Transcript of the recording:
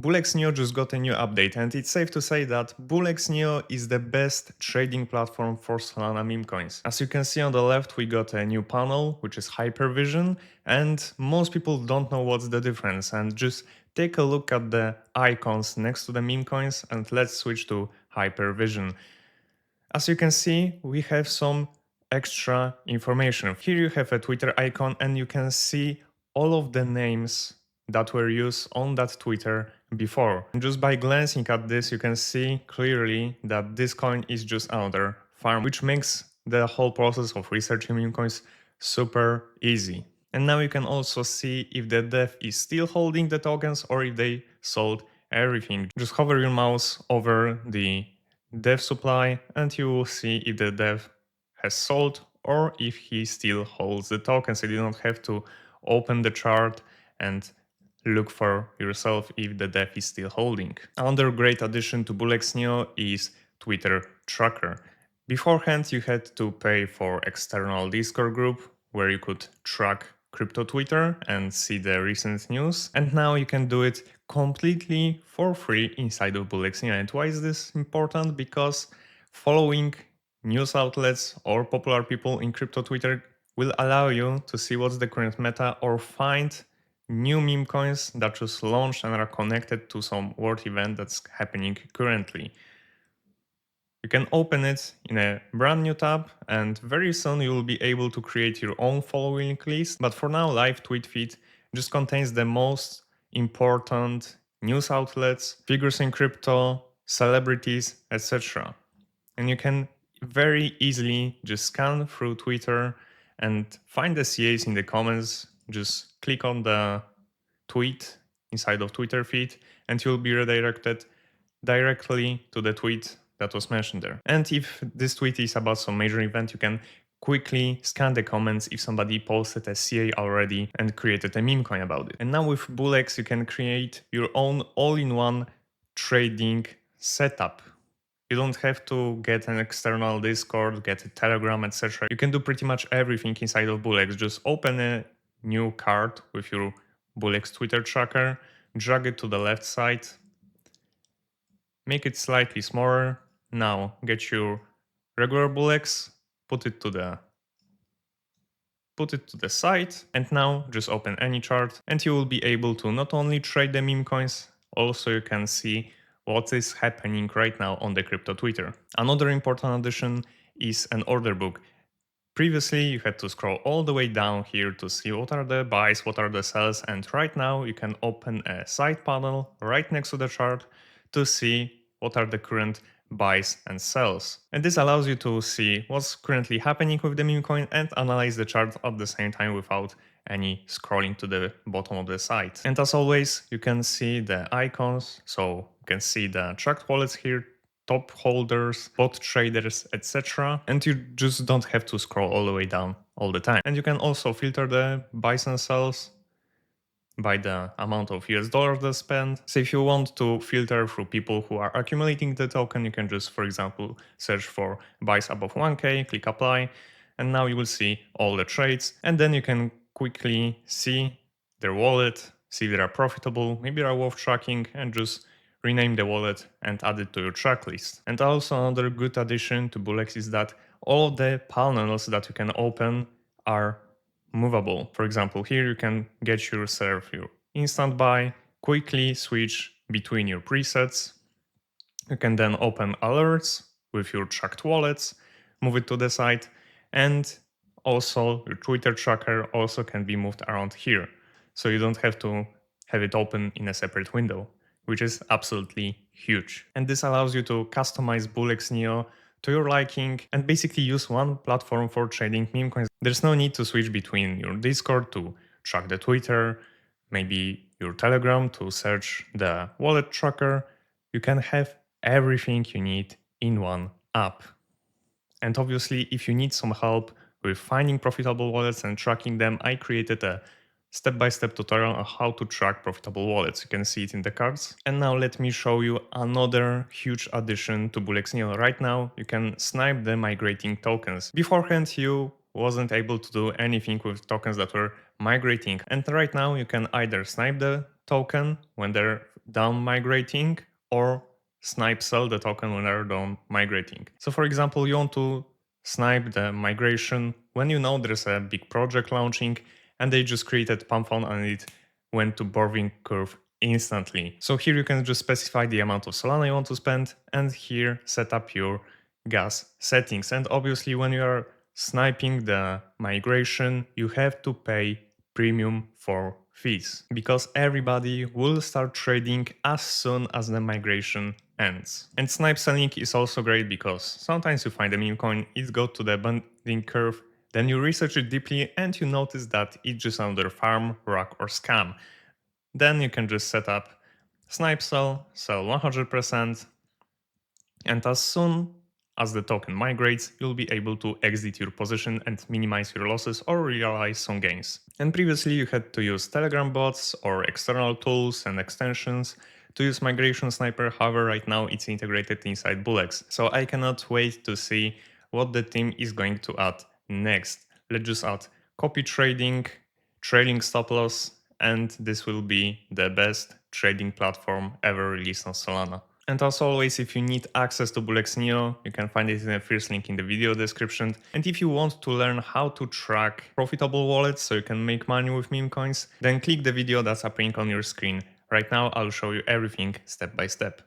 BullX Neo just got a new update, and it's safe to say that BullX Neo is the best trading platform for Solana meme coins. As you can see on the left, we got a new panel, which is Hypervision, and most people don't know what's the difference. And just take a look at the icons next to the meme coins, and let's switch to Hypervision. As you can see, we have some extra information. Here you have a Twitter icon, and you can see all of the names that were used on that Twitter before. And just by glancing at this, you can see clearly that this coin is just another farm, which makes the whole process of researching meme coins super easy. And now you can also see if the dev is still holding the tokens or if they sold everything. Just hover your mouse over the dev supply and you will see if the dev has sold or if he still holds the tokens. So you don't have to open the chart and look for yourself if the dev is still holding. Another great addition to BullX Neo is Twitter Tracker. Beforehand, you had to pay for external Discord group where you could track crypto Twitter and see the recent news. And now you can do it completely for free inside of BullX Neo. And why is this important? Because following news outlets or popular people in crypto Twitter will allow you to see what's the current meta or find new meme coins that just launched and are connected to some world event that's happening currently. You can open it in a brand new tab and very soon you will be able to create your own following list. But for now, live tweet feed just contains the most important news outlets, figures in crypto, celebrities, etc. And you can very easily just scan through Twitter and find the CAs in the comments. Just click on the tweet inside of Twitter feed and you'll be redirected directly to the tweet that was mentioned there. And if this tweet is about some major event, you can quickly scan the comments if somebody posted a CA already and created a meme coin about it. And now with BullX, you can create your own all-in-one trading setup. You don't have to get an external Discord, get a Telegram, etc. You can do pretty much everything inside of BullX. Just open a new card with your BullX Twitter tracker, drag it to the left side, make it slightly smaller. Now get your regular BullX, put it to the side, and now just open any chart and you will be able to not only trade the meme coins, also you can see what is happening right now on the crypto Twitter. Another important addition is an order book. Previously, you had to scroll all the way down here to see what are the buys, what are the sells, and right now you can open a side panel right next to the chart to see what are the current buys and sells. And this allows you to see what's currently happening with the meme coin and analyze the chart at the same time without any scrolling to the bottom of the site. And as always, you can see the icons, so you can see the tracked wallets here, top holders, bot traders, etc. And you just don't have to scroll all the way down all the time. And you can also filter the buys and sells by the amount of US dollars they spend. So if you want to filter through people who are accumulating the token, you can just, for example, search for buys above 1K, click apply, and now you will see all the trades. And then you can quickly see their wallet, see if they are profitable, maybe they are worth tracking, and just rename the wallet and add it to your track list. And also another good addition to BullX is that all of the panels that you can open are movable. For example, here you can get yourself your instant buy, quickly switch between your presets. You can then open alerts with your tracked wallets, move it to the side, and also your Twitter tracker also can be moved around here. So you don't have to have it open in a separate window, which is absolutely huge. And this allows you to customize BullX Neo to your liking and basically use one platform for trading meme coins. There's no need to switch between your Discord to track the Twitter, maybe your Telegram to search the wallet tracker. You can have everything you need in one app. And obviously, if you need some help with finding profitable wallets and tracking them, I created a step-by-step tutorial on how to track profitable wallets. You can see it in the cards. And now let me show you another huge addition to BullX Neo. Right now, you can snipe the migrating tokens. Beforehand, you wasn't able to do anything with tokens that were migrating. And right now, you can either snipe the token when they're done migrating, or snipe sell the token when they're done migrating. So for example, you want to snipe the migration when you know there's a big project launching and they just created pump fund and it went to borrowing curve instantly. So here you can just specify the amount of Solana you want to spend and here set up your gas settings. And obviously when you are sniping the migration, you have to pay premium for fees because everybody will start trading as soon as the migration ends. And snipe selling is also great because sometimes you find a meme coin, it goes to the bending curve, then you research it deeply and you notice that it's just another farm, rock or scam. Then you can just set up snipe sell 100%, and as soon as the token migrates, you'll be able to exit your position and minimize your losses or realize some gains. And previously you had to use Telegram bots or external tools and extensions to use Migration Sniper, however right now it's integrated inside BullX. So I cannot wait to see what the team is going to add next. Let's just add copy trading, trailing stop loss, and this will be the best trading platform ever released on Solana. And as always, if you need access to BullX Neo, you can find it in the first link in the video description. And if you want to learn how to track profitable wallets so you can make money with meme coins, then click the video that's appearing on your screen. Right now, I'll show you everything step by step.